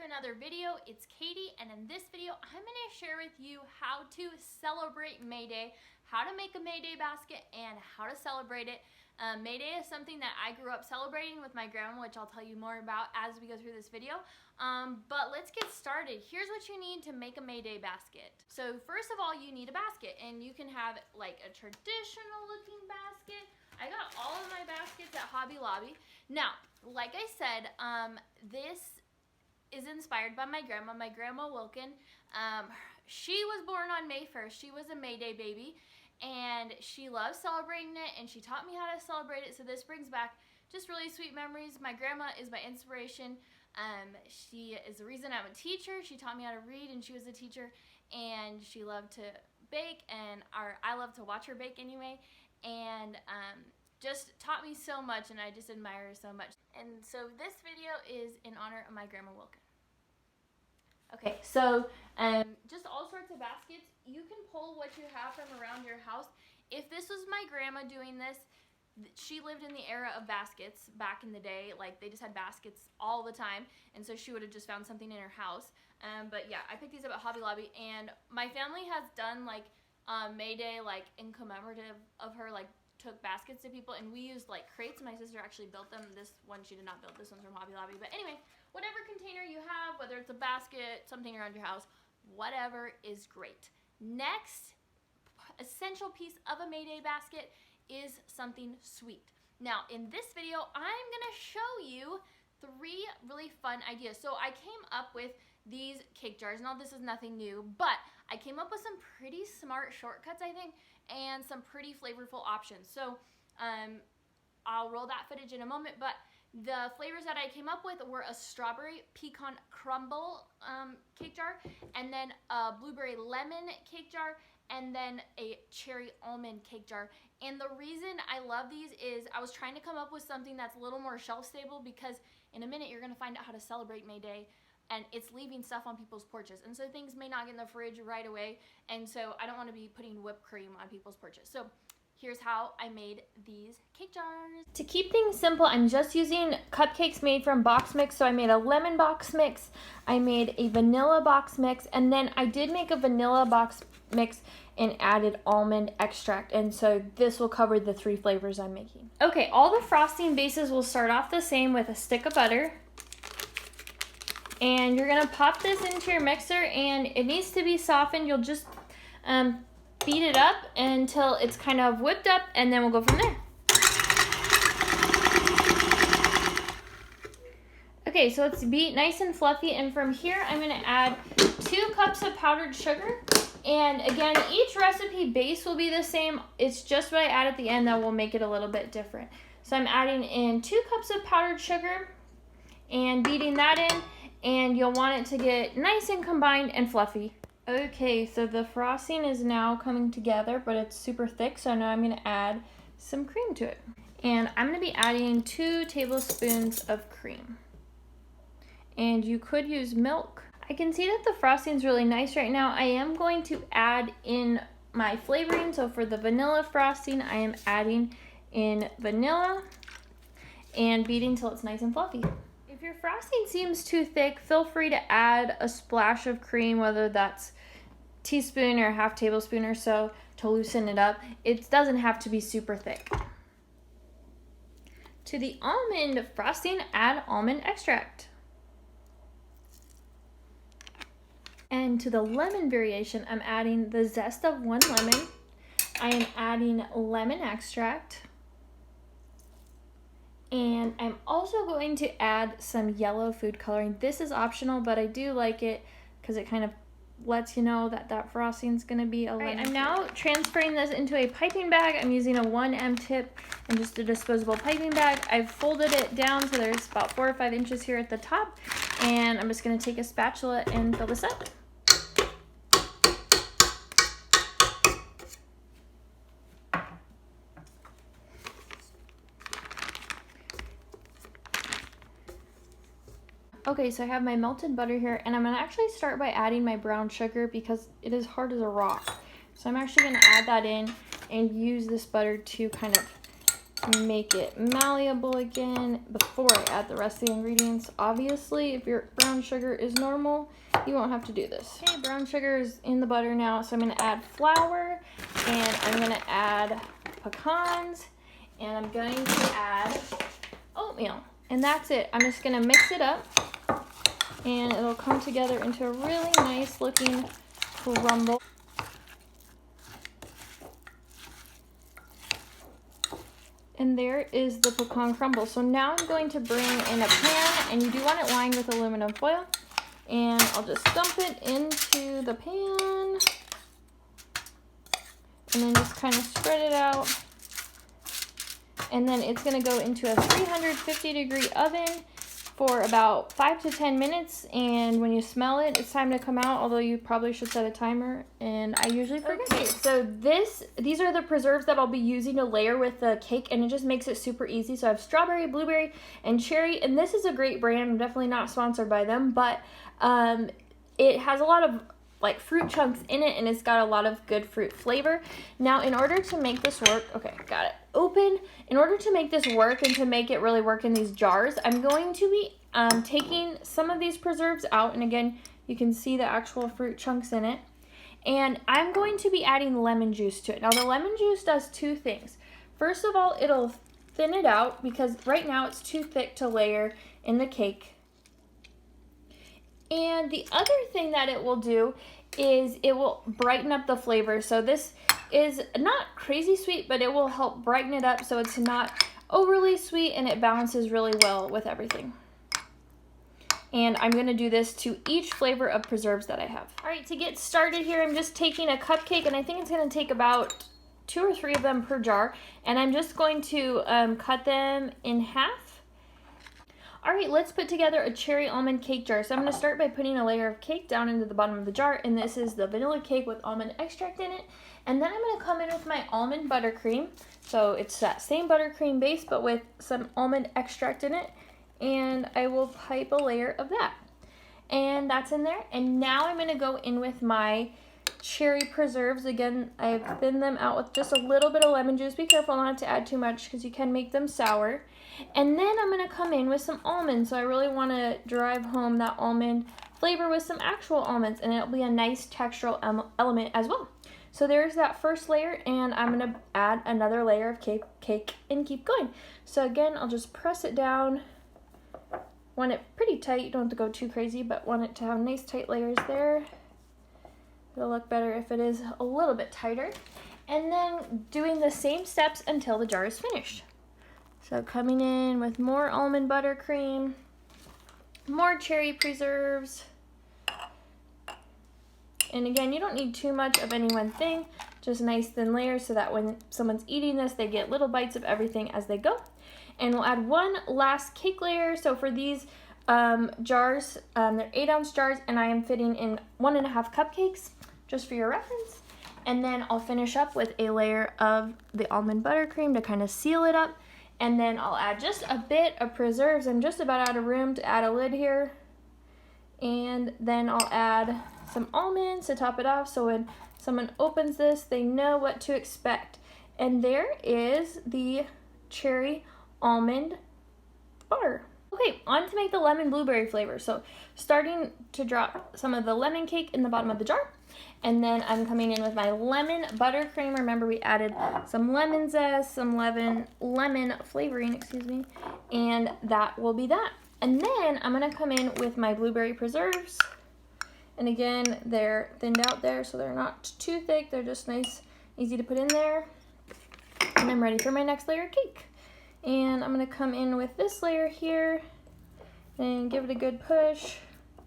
to another video. It's Katie, and in this video I'm going to share with you how to celebrate May Day, how to make a May Day basket, and how to celebrate it. May Day is something that I grew up celebrating with my grandma, which I'll tell you more about as we go through this video. But let's get started. Here's what you need to make a May Day basket. So first of all, you need a basket, and you can have like a traditional looking basket. I got all of my baskets at Hobby Lobby. Now, like I said, this is inspired by my grandma Wilkin. She was born on May 1st. She was a May Day baby, and she loves celebrating it, and she taught me how to celebrate it. So this brings back just really sweet memories. My grandma is my inspiration. She is the reason I'm a teacher. She taught me how to read, and she was a teacher, and she loved to bake, and I love to watch her bake anyway, and just taught me so much, and I just admire her so much. And so this video is in honor of my grandma Wilkin. Okay, so just all sorts of baskets. You can pull what you have from around your house. If this was my grandma doing this, she lived in the era of baskets back in the day. Like, they just had baskets all the time, and so she would have just found something in her house. But yeah, I picked these up at Hobby Lobby, and my family has done like May Day, like in commemorative of her, like took baskets to people, and we used like crates. My sister actually built them. This one she did not build. This one's from Hobby Lobby. But anyway, whatever container you have, whether it's a basket, something around your house, whatever is great. Next essential piece of a May Day basket is something sweet. Now, in this video, I'm gonna show you 3 really fun ideas. So I came up with these cake jars. Now, this is nothing new, but I came up with some pretty smart shortcuts, I think, and some pretty flavorful options. So I'll roll that footage in a moment, but the flavors that I came up with were a strawberry pecan crumble cake jar, and then a blueberry lemon cake jar, and then a cherry almond cake jar. And the reason I love these is I was trying to come up with something that's a little more shelf stable, because in a minute you're gonna find out how to celebrate May Day, and it's leaving stuff on people's porches, and so things may not get in the fridge right away, and so I don't want to be putting whipped cream on people's porches. So here's how I made these cake jars. To keep things simple, I'm just using cupcakes made from box mix. So I made a lemon box mix, I made a vanilla box mix, and then I did make a vanilla box mix and added almond extract, and so this will cover the 3 flavors I'm making. Okay, all the frosting bases will start off the same with a stick of butter. And you're gonna pop this into your mixer, and it needs to be softened. You'll just beat it up until it's kind of whipped up, and then we'll go from there. Okay, so it's beat nice and fluffy, and from here I'm gonna add 2 cups of powdered sugar. And again, each recipe base will be the same. It's just what I add at the end that will make it a little bit different. So I'm adding in 2 cups of powdered sugar and beating that in. And you'll want it to get nice and combined and fluffy. Okay, so the frosting is now coming together, but it's super thick, so now I'm gonna add some cream to it. And I'm gonna be adding 2 tablespoons of cream. And you could use milk. I can see that the frosting's really nice right now. I am going to add in my flavoring. So for the vanilla frosting, I am adding in vanilla and beating till it's nice and fluffy. If your frosting seems too thick, feel free to add a splash of cream, whether that's a teaspoon or a half tablespoon or so, to loosen it up. It doesn't have to be super thick. To the almond frosting, add almond extract. And to the lemon variation, I'm adding the zest of 1 lemon. I am adding lemon extract. And I'm also going to add some yellow food coloring. This is optional, but I do like it because it kind of lets you know that that frosting is going to be a lemon. I'm now transferring this into a piping bag. I'm using a 1M tip and just a disposable piping bag. I've folded it down so there's about 4 or 5 inches here at the top. And I'm just going to take a spatula and fill this up. Okay, so I have my melted butter here, and I'm gonna actually start by adding my brown sugar because it is hard as a rock. So I'm actually gonna add that in and use this butter to kind of make it malleable again before I add the rest of the ingredients. Obviously, if your brown sugar is normal, you won't have to do this. Okay, brown sugar is in the butter now, so I'm going to add flour, and I'm going to add pecans, and I'm going to add oatmeal. And that's it. I'm just going to mix it up, and it'll come together into a really nice looking crumble. And there is the pecan crumble. So now I'm going to bring in a pan, and you do want it lined with aluminum foil. And I'll just dump it into the pan, and then just kind of spread it out. And then it's going to go into a 350-degree oven for about 5 to 10 minutes, and when you smell it, it's time to come out, although you probably should set a timer, and I usually forget. Okay, so these are the preserves that I'll be using to layer with the cake, and it just makes it super easy. So I have strawberry, blueberry, and cherry, and this is a great brand. I'm definitely not sponsored by them, but it has a lot of like fruit chunks in it, and it's got a lot of good fruit flavor. Now, in order to make this work, okay, got it open. In order to make this work and to make it really work in these jars, I'm going to be taking some of these preserves out, and again, you can see the actual fruit chunks in it. And I'm going to be adding lemon juice to it. Now, the lemon juice does two things. First of all, it'll thin it out because right now it's too thick to layer in the cake. And the other thing that it will do is it will brighten up the flavor. So this is not crazy sweet, but it will help brighten it up so it's not overly sweet, and it balances really well with everything. And I'm going to do this to each flavor of preserves that I have. All right, to get started here, I'm just taking a cupcake, and I think it's going to take about 2 or 3 of them per jar. And I'm just going to cut them in half. All right, let's put together a cherry almond cake jar. So I'm going to start by putting a layer of cake down into the bottom of the jar, and this is the vanilla cake with almond extract in it. And then I'm going to come in with my almond buttercream. So it's that same buttercream base, but with some almond extract in it. And I will pipe a layer of that. And that's in there. And now I'm going to go in with my cherry preserves. Again, I've thinned them out with just a little bit of lemon juice. Be careful not to add too much because you can make them sour. And then I'm going to come in with some almonds. So I really want to drive home that almond flavor with some actual almonds, and it'll be a nice textural element as well. So there's that first layer, and I'm going to add another layer of cake and keep going. So again, I'll just press it down. Want it pretty tight. You don't have to go too crazy, but want it to have nice tight layers there. It'll look better if it is a little bit tighter. And then doing the same steps until the jar is finished. So coming in with more almond buttercream, more cherry preserves. And again, you don't need too much of any one thing, just nice thin layers so that when someone's eating this, they get little bites of everything as they go. And we'll add one last cake layer. So for these jars, they're 8-ounce jars, and I am fitting in 1.5 cupcakes, just for your reference. And then I'll finish up with a layer of the almond buttercream to kind of seal it up. And then I'll add just a bit of preserves. I'm just about out of room to add a lid here. And then I'll add some almonds to top it off, so when someone opens this, they know what to expect. And there is the cherry almond bar. Okay, on to make the lemon blueberry flavor. So starting to drop some of the lemon cake in the bottom of the jar. And then I'm coming in with my lemon buttercream. Remember, we added some lemon zest, some lemon flavoring, and that will be that. And then I'm gonna come in with my blueberry preserves. And again, they're thinned out there, so they're not too thick. They're just nice, easy to put in there. And I'm ready for my next layer of cake. And I'm gonna come in with this layer here and give it a good push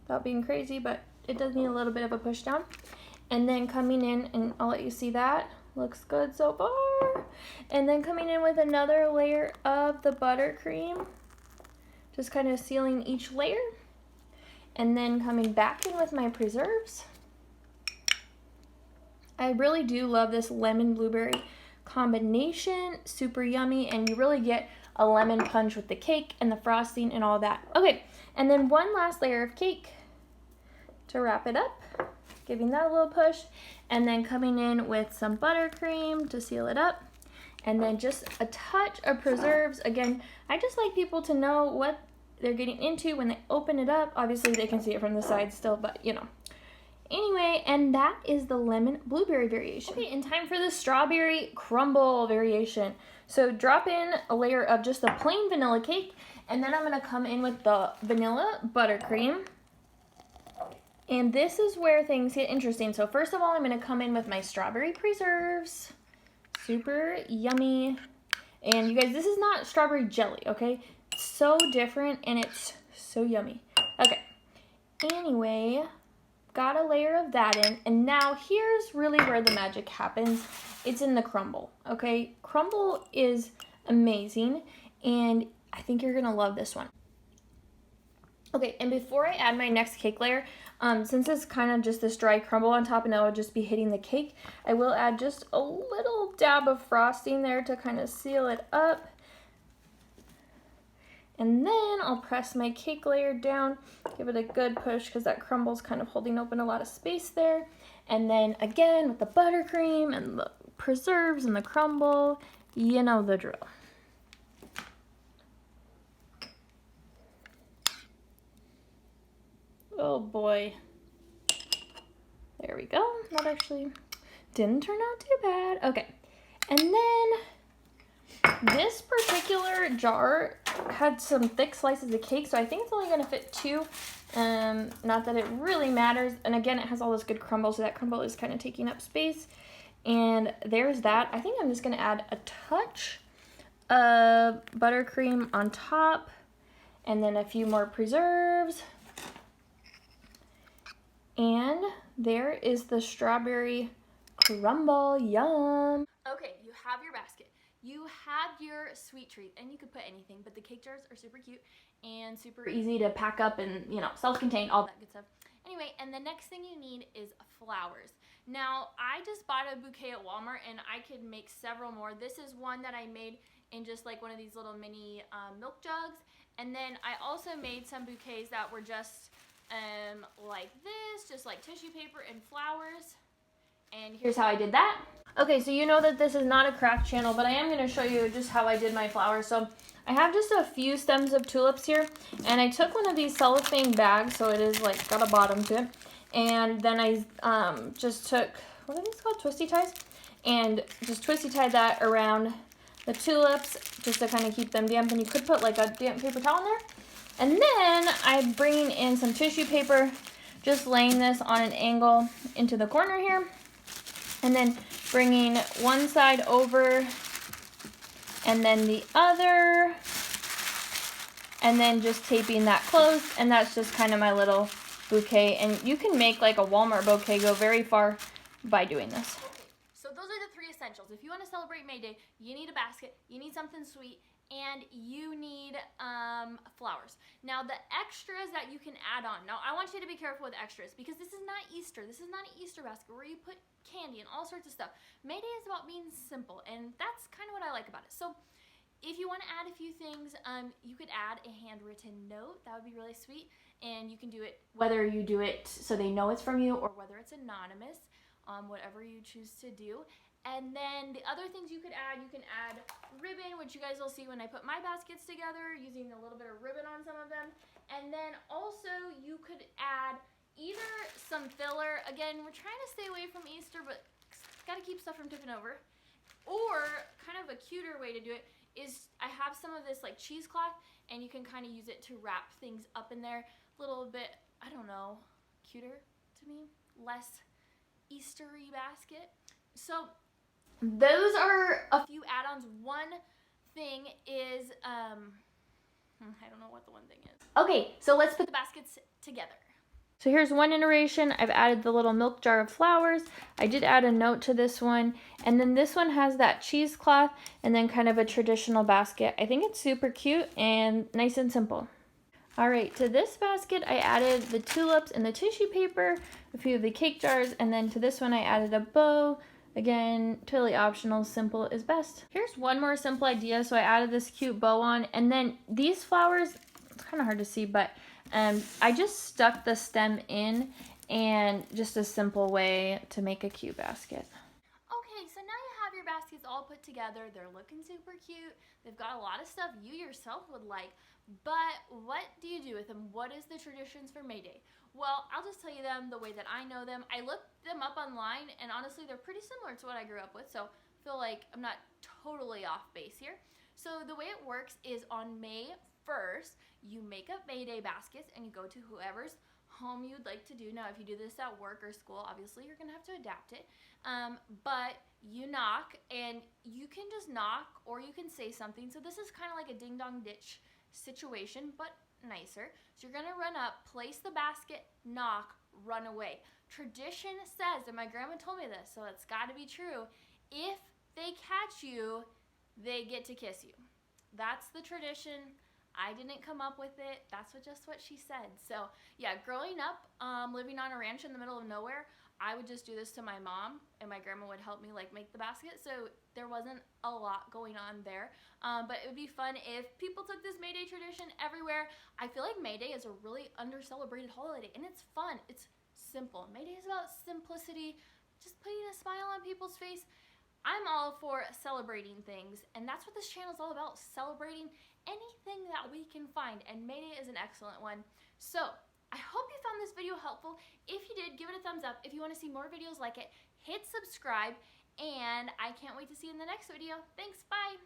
without being crazy, but it does need a little bit of a push down. And then coming in, and I'll let you see that. Looks good so far. And then coming in with another layer of the buttercream, just kind of sealing each layer. And then coming back in with my preserves. I really do love this lemon blueberry combination, super yummy, and you really get a lemon punch with the cake and the frosting and all that. Okay, and then one last layer of cake to wrap it up, giving that a little push, and then coming in with some buttercream to seal it up. And then just a touch of preserves. Again, I just like people to know what they're getting into when they open it up. Obviously, they can see it from the side still, but you know. Anyway, and that is the lemon blueberry variation. Okay, and time for the strawberry crumble variation. So drop in a layer of just the plain vanilla cake, and then I'm going to come in with the vanilla buttercream. And this is where things get interesting. So first of all, I'm going to come in with my strawberry preserves. Super yummy. And you guys, this is not strawberry jelly, okay? It's so different and it's so yummy. Okay. Anyway, got a layer of that in. And now here's really where the magic happens. It's in the crumble, okay? Crumble is amazing, and I think you're going to love this one. Okay, and before I add my next cake layer, since it's kind of just this dry crumble on top and I will just be hitting the cake, I will add just a little dab of frosting there to kind of seal it up. And then I'll press my cake layer down, give it a good push because that crumble's kind of holding open a lot of space there. And then again with the buttercream and the preserves and the crumble, you know the drill. Oh boy. There we go. That actually didn't turn out too bad. Okay. And then this particular jar had some thick slices of cake, so I think it's only going to fit 2. Not that it really matters. And again, it has all this good crumble, so that crumble is kind of taking up space. And there's that. I think I'm just going to add a touch of buttercream on top, and then a few more preserves. And there is the strawberry crumble. Yum. Okay, you have your basket. You have your sweet treat, and you could put anything, but the cake jars are super cute and super easy to pack up and, you know, self-contained, all that good stuff. Anyway, and the next thing you need is flowers. Now, I just bought a bouquet at Walmart, and I could make several more. This is one that I made in just like one of these little mini milk jugs. And then I also made some bouquets that were just like this, just like tissue paper and flowers. And here's how I did that. Okay, so you know that this is not a craft channel, but I am going to show you just how I did my flowers. So I have just a few stems of tulips here, and I took one of these cellophane bags, so it is like got a bottom to it, and then I just took, what are these called, twisty ties, and just twisty tied that around the tulips just to kind of keep them damp. And you could put like a damp paper towel in there. And then I'm bringing in some tissue paper, just laying this on an angle into the corner here, and then bringing one side over and then the other, and then just taping that closed. And that's just kind of my little bouquet. And you can make like a Walmart bouquet go very far by doing this. Okay, so those are the 3 essentials. If you want to celebrate May Day, you need a basket, you need something sweet, and you need flowers. Now the extras that you can add on. Now I want you to be careful with extras because this is not Easter. This is not an Easter basket where you put candy and all sorts of stuff. May Day is about being simple, and that's kind of what I like about it. So if you want to add a few things, you could add a handwritten note. That would be really sweet. And you can do it whether you do it so they know it's from you or whether it's anonymous, whatever you choose to do. And then the other things you can add ribbon, which you guys will see when I put my baskets together, using a little bit of ribbon on some of them. And then also you could add either some filler. Again, we're trying to stay away from Easter, but got to keep stuff from tipping over. Or kind of a cuter way to do it is I have some of this like cheesecloth, and you can kind of use it to wrap things up in there a little bit, I don't know, cuter to me, less Eastery basket. So those are a few add-ons. One thing is, I don't know what the one thing is. Okay, so let's put the baskets together. So here's one iteration. I've added the little milk jar of flowers. I did add a note to this one. And then this one has that cheesecloth and then kind of a traditional basket. I think it's super cute and nice and simple. All right, to this basket, I added the tulips and the tissue paper, a few of the cake jars, and then to this one, I added a bow. Again, totally optional, simple is best. Here's one more simple idea. So I added this cute bow on, and then these flowers, it's kind of hard to see, but I just stuck the stem in, and just a simple way to make a cute basket. Okay, so now you have your baskets baskets all put together. They're looking super cute. They've got a lot of stuff you yourself would like. But what do you do with them? What is the traditions for May Day? Well, I'll just tell you them the way that I know them. I looked them up online, and honestly, they're pretty similar to what I grew up with, so I feel like I'm not totally off base here. So the way it works is on May 1st, you make up May Day baskets, and you go to whoever's home you'd like to do. Now, if you do this at work or school, obviously you're gonna have to adapt it. But you knock, and you can just knock, or you can say something. So this is kind of like a ding dong ditch situation, but nicer. So you're gonna run up, place the basket, knock, run away. Tradition says, and my grandma told me this, so it's got to be true, if they catch you, they get to kiss you. That's the tradition. I didn't come up with it. That's just what she said. So yeah, growing up, living on a ranch in the middle of nowhere, I would just do this to my mom, and my grandma would help me like make the basket. So there wasn't a lot going on there. But it would be fun if people took this May Day tradition everywhere. I feel like May Day is a really under-celebrated holiday, and it's fun. It's simple. May Day is about simplicity, just putting a smile on people's face. I'm all for celebrating things, and that's what this channel is all about, celebrating anything that we can find, and May Day is an excellent one. So I hope you found this video helpful. If you did, give it a thumbs up. If you want to see more videos like it, hit subscribe, and I can't wait to see you in the next video. Thanks, bye!